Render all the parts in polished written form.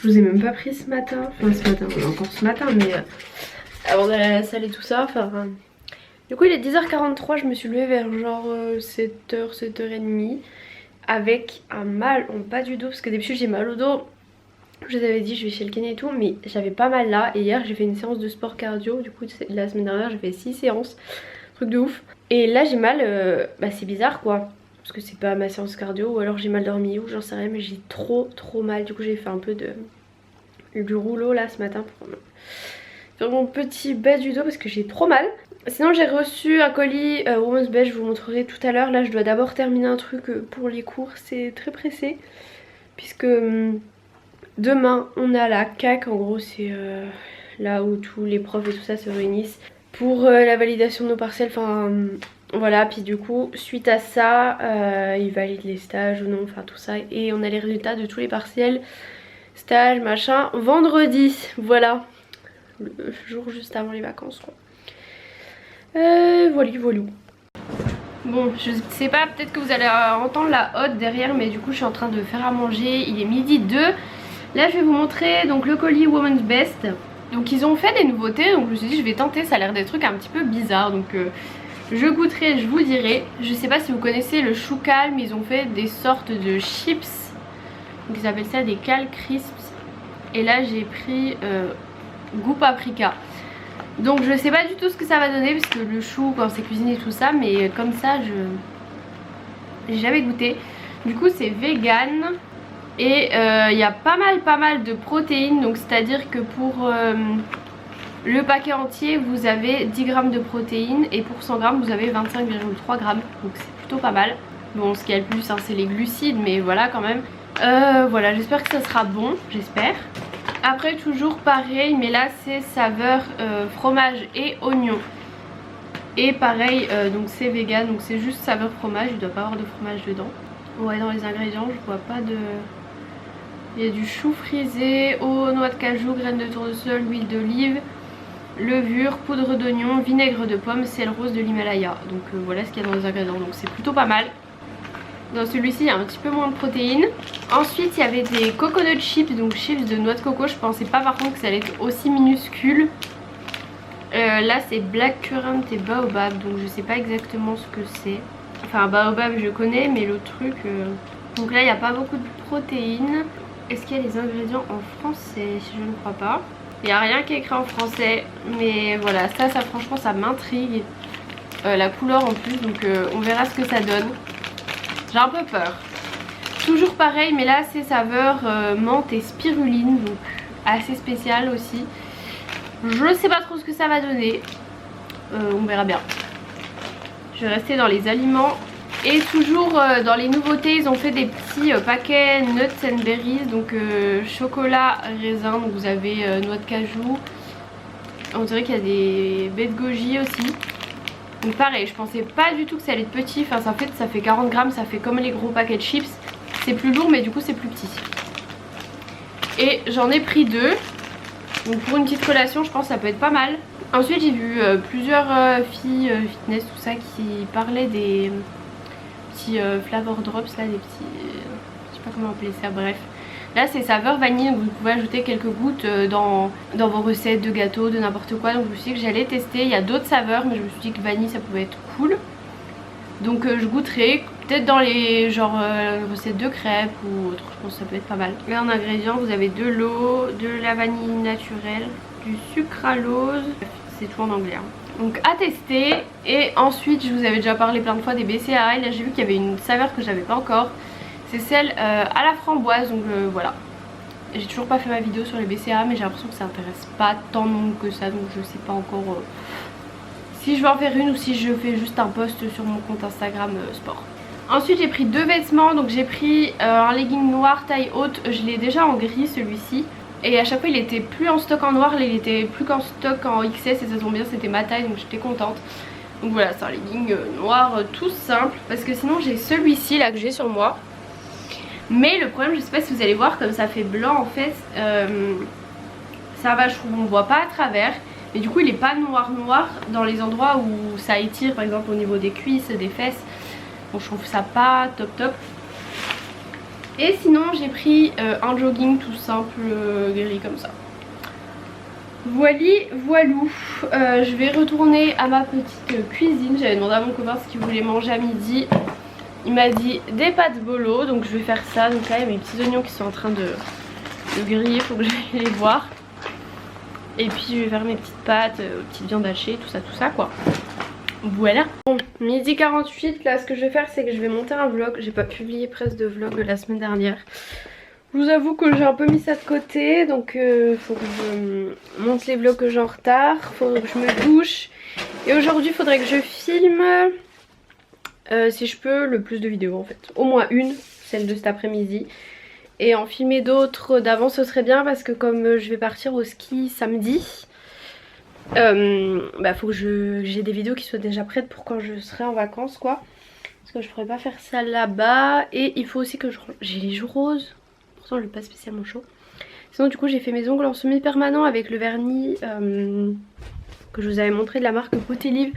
Je vous ai même pas pris ce matin. Enfin ce matin, on est encore ce matin mais avant d'aller à la salle et tout ça. Enfin, du coup il est 10h43, je me suis levée vers genre 7h, 7h30 avec un mal en bas du dos parce que d'habitude j'ai mal au dos. Je vous avais dit je vais chez le kiné et tout mais j'avais pas mal là et hier j'ai fait une séance de sport cardio. Du coup la semaine dernière j'ai fait 6 séances, truc de ouf. Et là j'ai mal, bah c'est bizarre quoi. Parce que c'est pas ma séance cardio ou alors j'ai mal dormi ou j'en sais rien mais j'ai trop mal. Du coup j'ai fait un peu du rouleau là ce matin pour faire mon petit bas du dos parce que j'ai trop mal. Sinon j'ai reçu un colis Women's Best, je vous montrerai tout à l'heure. Là je dois d'abord terminer un truc pour les cours, c'est très pressé. Puisque demain on a la CAC, en gros c'est là où tous les profs et tout ça se réunissent pour la validation de nos partiels, enfin voilà. Puis du coup suite à ça ils valident les stages ou non, enfin tout ça. Et on a les résultats de tous les partiels, stages, machin, vendredi, voilà. Le jour juste avant les vacances quoi. Voilà. Bon je sais pas, peut-être que vous allez entendre la hotte derrière mais du coup je suis en train de faire à manger, il est midi 2. Là je vais vous montrer donc le colis Women's Best. Donc ils ont fait des nouveautés, donc je me suis dit je vais tenter, ça a l'air des trucs un petit peu bizarres. Donc je goûterai, je vous dirai. Je sais pas si vous connaissez le chou calme, ils ont fait des sortes de chips. Donc ils appellent ça des cal crisps. Et là j'ai pris goût paprika. Donc je sais pas du tout ce que ça va donner parce que le chou quand c'est cuisiné et tout ça, mais comme ça j'ai jamais goûté. Du coup c'est vegan. Et il y a pas mal de protéines, donc c'est à dire que pour le paquet entier vous avez 10 grammes de protéines et pour 100 grammes vous avez 25,3 grammes, donc c'est plutôt pas mal. Bon ce qu'il y a le plus hein, c'est les glucides mais voilà quand même. Voilà, j'espère que ça sera bon, j'espère. Après toujours pareil mais là c'est saveur fromage et oignon. Et pareil donc c'est vegan, donc c'est juste saveur fromage, il doit pas avoir de fromage dedans. Ouais, dans les ingrédients je vois pas de... Il y a du chou frisé, eau, noix de cajou, graines de tournesol, huile d'olive, levure, poudre d'oignon, vinaigre de pomme, sel rose de l'Himalaya. Donc voilà ce qu'il y a dans les ingrédients, donc c'est plutôt pas mal. Dans celui-ci il y a un petit peu moins de protéines. Ensuite il y avait des coconut chips, donc chips de noix de coco. Je pensais pas par contre que ça allait être aussi minuscule. Là c'est black currant et baobab, donc je sais pas exactement ce que c'est. Enfin baobab je connais mais le truc... Donc là il n'y a pas beaucoup de protéines. Est-ce qu'il y a les ingrédients en français? Je ne crois pas. Il n'y a rien qui est écrit en français. Mais voilà, ça franchement ça m'intrigue. La couleur en plus, donc on verra ce que ça donne. J'ai un peu peur. Toujours pareil, mais là c'est saveur menthe et spiruline. Donc assez spécial aussi. Je sais pas trop ce que ça va donner. On verra bien. Je vais rester dans les aliments. Et toujours dans les nouveautés ils ont fait des petits paquets nuts and berries. Donc chocolat raisin, donc vous avez noix de cajou. On dirait qu'il y a des baies de goji aussi. Donc pareil, je pensais pas du tout que ça allait être petit. Enfin ça fait 40 grammes, ça fait comme les gros paquets de chips. C'est plus lourd mais du coup c'est plus petit. Et j'en ai pris 2. Donc pour une petite collation je pense que ça peut être pas mal. Ensuite j'ai vu plusieurs filles fitness tout ça qui parlaient des... petits flavor drops là, des petits je sais pas comment appeler ça, bref. Là c'est saveur vanille, donc vous pouvez ajouter quelques gouttes dans vos recettes de gâteaux, de n'importe quoi. Donc je me suis dit que j'allais tester, il y a d'autres saveurs mais je me suis dit que vanille ça pouvait être cool. Donc je goûterai, peut-être dans les genre recettes de crêpes ou autre, je pense que ça peut être pas mal. Là en ingrédients vous avez de l'eau, de la vanille naturelle, du sucralose, c'est tout en anglais hein. Donc à tester. Et ensuite je vous avais déjà parlé plein de fois des BCAA. Là j'ai vu qu'il y avait une saveur que j'avais pas encore. C'est celle à la framboise. Donc voilà. J'ai toujours pas fait ma vidéo sur les BCAA mais j'ai l'impression que ça intéresse pas tant de monde que ça. Donc je sais pas encore si je vais en faire une ou si je fais juste un post sur mon compte Instagram sport. Ensuite j'ai pris 2 vêtements. Donc j'ai pris un legging noir taille haute. Je l'ai déjà en gris celui-ci. Et à chaque fois il était plus en stock en noir, là il était plus qu'en stock en XS et ça tombe bien, c'était ma taille donc j'étais contente. Donc voilà, c'est un legging noir tout simple parce que sinon j'ai celui-ci là que j'ai sur moi. Mais le problème, je sais pas si vous allez voir, comme ça fait blanc en fait, ça va, je trouve on voit pas à travers. Mais du coup il est pas noir dans les endroits où ça étire, par exemple au niveau des cuisses, des fesses. Bon je trouve ça pas top. Et sinon j'ai pris un jogging tout simple gris comme ça. Voilou, je vais retourner à ma petite cuisine. J'avais demandé à mon copain ce qu'il voulait manger à midi. Il m'a dit des pâtes bolo, donc je vais faire ça. Donc là il y a mes petits oignons qui sont en train de griller, faut que j'aille les voir. Et puis je vais faire mes petites pâtes, petites viandes hachées, tout ça quoi. Voilà. Bon, midi 48, là ce que je vais faire c'est que je vais monter un vlog. J'ai pas publié presque de vlog la semaine dernière. Je vous avoue que j'ai un peu mis ça de côté, donc faut que je monte les vlogs que j'ai en retard, faut que je me douche. Et aujourd'hui il faudrait que je filme, si je peux, le plus de vidéos en fait. Au moins une, celle de cet après-midi. Et en filmer d'autres d'avant ce serait bien parce que comme je vais partir au ski samedi, faut que j'ai des vidéos qui soient déjà prêtes pour quand je serai en vacances quoi. Parce que je pourrais pas faire ça là-bas. Et il faut aussi que j'ai les joues roses. Pourtant je suis pas spécialement chaud. Sinon du coup j'ai fait mes ongles en semi-permanent avec le vernis que je vous avais montré de la marque Potelive.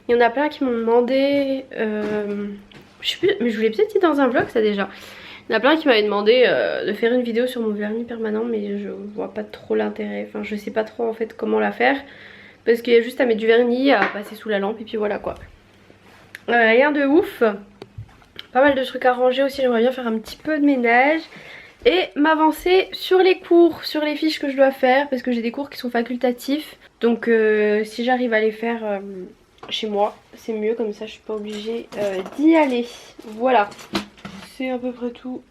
Il y en a plein qui m'ont demandé, je sais plus, mais je vous l'ai peut-être dit dans un vlog ça déjà. Il y en a plein qui m'avaient demandé de faire une vidéo sur mon vernis permanent, mais je vois pas trop l'intérêt. Enfin je sais pas trop en fait comment la faire. Parce qu'il y a juste à mettre du vernis, à passer sous la lampe et puis voilà quoi. Rien de ouf. Pas mal de trucs à ranger aussi, j'aimerais bien faire un petit peu de ménage. Et m'avancer sur les cours, sur les fiches que je dois faire. Parce que j'ai des cours qui sont facultatifs. Donc si j'arrive à les faire chez moi, c'est mieux. Comme ça je suis pas obligée d'y aller. Voilà. C'est à peu près tout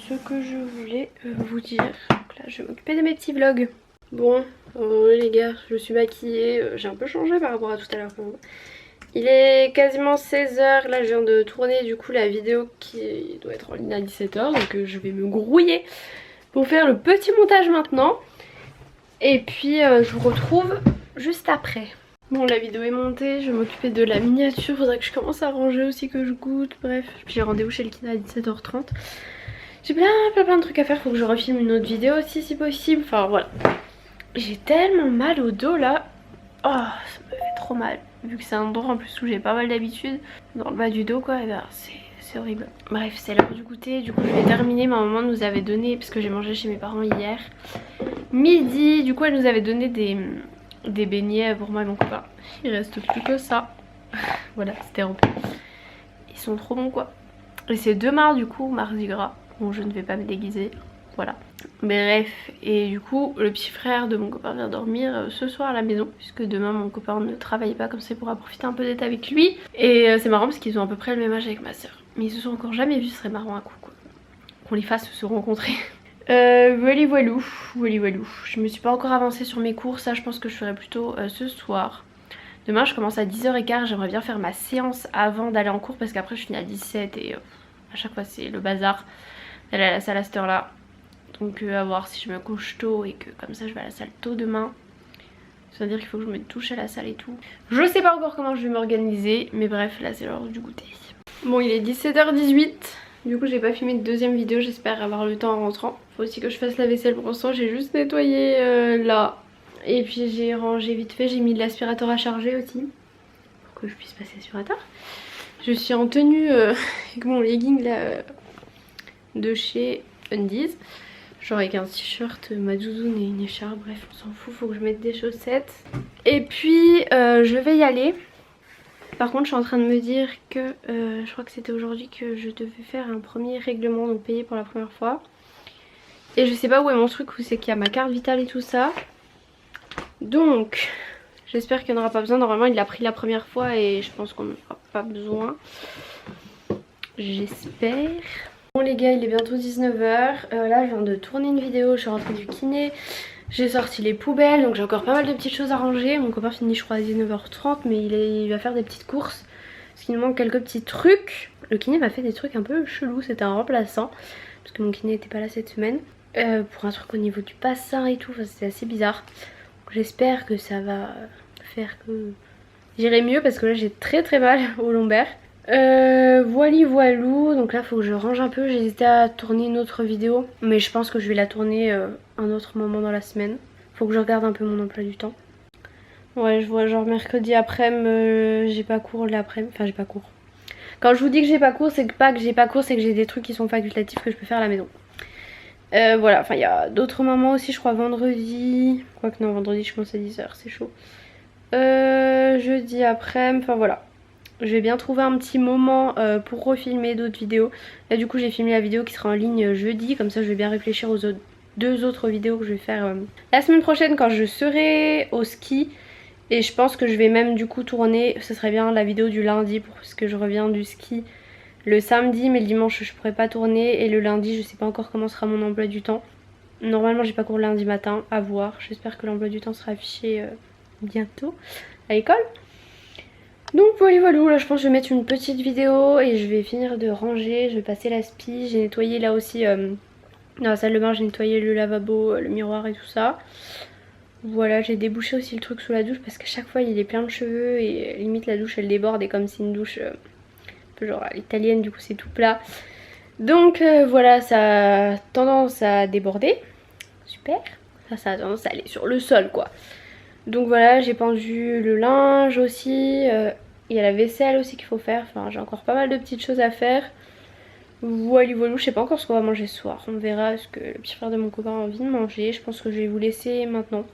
ce que je voulais vous dire. Donc là je vais m'occuper de mes petits vlogs. Bon, les gars, je me suis maquillée. J'ai un peu changé par rapport à tout à l'heure. Il est quasiment 16 h, là je viens de tourner du coup la vidéo qui doit être en ligne à 17 h. Donc je vais me grouiller pour faire le petit montage maintenant. Et puis je vous retrouve juste après. Bon, la vidéo est montée, je vais m'occuper de la miniature. Faudrait que je commence à ranger aussi, que je goûte, bref. Puis j'ai rendez-vous chez le kiné à 17 h 30. J'ai plein de trucs à faire, faut que je refilme une autre vidéo aussi si possible. Enfin voilà. J'ai tellement mal au dos là. Oh, ça me fait trop mal. Vu que c'est un endroit en plus où j'ai pas mal d'habitude, dans le bas du dos quoi, et ben c'est horrible. Bref, c'est l'heure du goûter, du coup je vais terminer. Ma maman nous avait donné, parce que j'ai mangé chez mes parents hier midi, du coup elle nous avait donné des beignets pour moi et mon copain. Il reste plus que ça. Voilà, c'était rempli. Ils sont trop bons quoi. Et c'est demain du coup, mardi gras. Bon, je ne vais pas me déguiser. Voilà. Bref, et du coup le petit frère de mon copain vient dormir ce soir à la maison, puisque demain mon copain ne travaille pas, comme ça il pourra profiter un peu d'être avec lui. Et c'est marrant parce qu'ils ont à peu près le même âge avec ma soeur, mais ils se sont encore jamais vus. Ce serait marrant un coup quoi, qu'on les fasse se rencontrer. Voilou. Je me suis pas encore avancée sur mes cours, ça je pense que je ferai plutôt ce soir. Demain je commence à 10 h 15, j'aimerais bien faire ma séance avant d'aller en cours, parce qu'après je finis à 17 et à chaque fois c'est le bazar d'aller à la salle à cette heure là. Donc à voir si je me couche tôt et que comme ça je vais à la salle tôt demain. Ça veut dire qu'il faut que je me touche à la salle et tout. Je sais pas encore comment je vais m'organiser, mais bref, là c'est l'heure du goûter. Bon, il est 17 h 18. Du coup j'ai pas filmé de deuxième vidéo, j'espère avoir le temps en rentrant. Faut aussi que je fasse la vaisselle, pour l'instant j'ai juste nettoyé là. Et puis j'ai rangé vite fait, j'ai mis de l'aspirateur à charger aussi, pour que je puisse passer l'aspirateur. Je suis en tenue avec mon legging là de chez Undies. Genre avec un t-shirt, ma doudoune et une écharpe, bref on s'en fout, faut que je mette des chaussettes. Et puis je vais y aller. Par contre je suis en train de me dire que je crois que c'était aujourd'hui que je devais faire un premier règlement, donc payer pour la première fois. Et je sais pas où est mon truc, où c'est qu'il y a ma carte vitale et tout ça. Donc j'espère qu'il n'y en aura pas besoin, normalement il l'a pris la première fois et je pense qu'on n'en aura pas besoin. J'espère. Bon les gars, il est bientôt 19 h, là je viens de tourner une vidéo, je suis rentrée du kiné, j'ai sorti les poubelles, donc j'ai encore pas mal de petites choses à ranger. Mon copain finit je crois à 19 h 30, mais il va faire des petites courses parce qu'il nous manque quelques petits trucs. Le kiné m'a fait des trucs un peu chelous, c'était un remplaçant parce que mon kiné n'était pas là cette semaine, pour un truc au niveau du bassin et tout, enfin, c'était assez bizarre. J'espère que ça va faire que j'irai mieux parce que là j'ai très mal au lombaire. Voilou, donc là faut que je range un peu. J'hésitais à tourner une autre vidéo, mais je pense que je vais la tourner un autre moment dans la semaine. Faut que je regarde un peu mon emploi du temps. Ouais, je vois genre mercredi après-midi, j'ai pas cours l'après-midi, enfin j'ai pas cours. Quand je vous dis que j'ai pas cours, c'est pas que j'ai pas cours, c'est que j'ai des trucs qui sont facultatifs que je peux faire à la maison. Voilà, enfin il y a d'autres moments aussi, je crois vendredi. Quoique non, vendredi je commence à 10 h, c'est chaud. Jeudi après, enfin voilà. Je vais bien trouver un petit moment pour refilmer d'autres vidéos. Là du coup j'ai filmé la vidéo qui sera en ligne jeudi, comme ça je vais bien réfléchir aux deux autres vidéos que je vais faire la semaine prochaine quand je serai au ski. Et je pense que je vais même du coup tourner, ce serait bien la vidéo du lundi parce que je reviens du ski le samedi, mais le dimanche je pourrais pas tourner et le lundi je sais pas encore comment sera mon emploi du temps. Normalement j'ai pas cours lundi matin, à voir. J'espère que l'emploi du temps sera affiché bientôt à l'école. Donc voilà, là je pense que je vais mettre une petite vidéo et je vais finir de ranger, je vais passer la spie, j'ai nettoyé là aussi dans la salle de bain, j'ai nettoyé le lavabo, le miroir et tout ça. Voilà, j'ai débouché aussi le truc sous la douche parce qu'à chaque fois il est plein de cheveux et limite la douche elle déborde et comme c'est une douche un peu genre à l'italienne, du coup c'est tout plat. Donc voilà, ça a tendance à déborder, super, ça a tendance à aller sur le sol quoi. Donc voilà, j'ai pendu le linge aussi, il y a la vaisselle aussi qu'il faut faire, enfin j'ai encore pas mal de petites choses à faire. Voilà, je sais pas encore ce qu'on va manger ce soir, on verra ce que le petit frère de mon copain a envie de manger. Je pense que je vais vous laisser maintenant,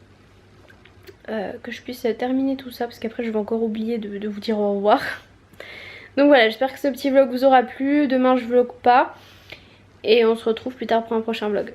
que je puisse terminer tout ça parce qu'après je vais encore oublier de vous dire au revoir. Donc voilà, j'espère que ce petit vlog vous aura plu, demain je vlog pas et on se retrouve plus tard pour un prochain vlog.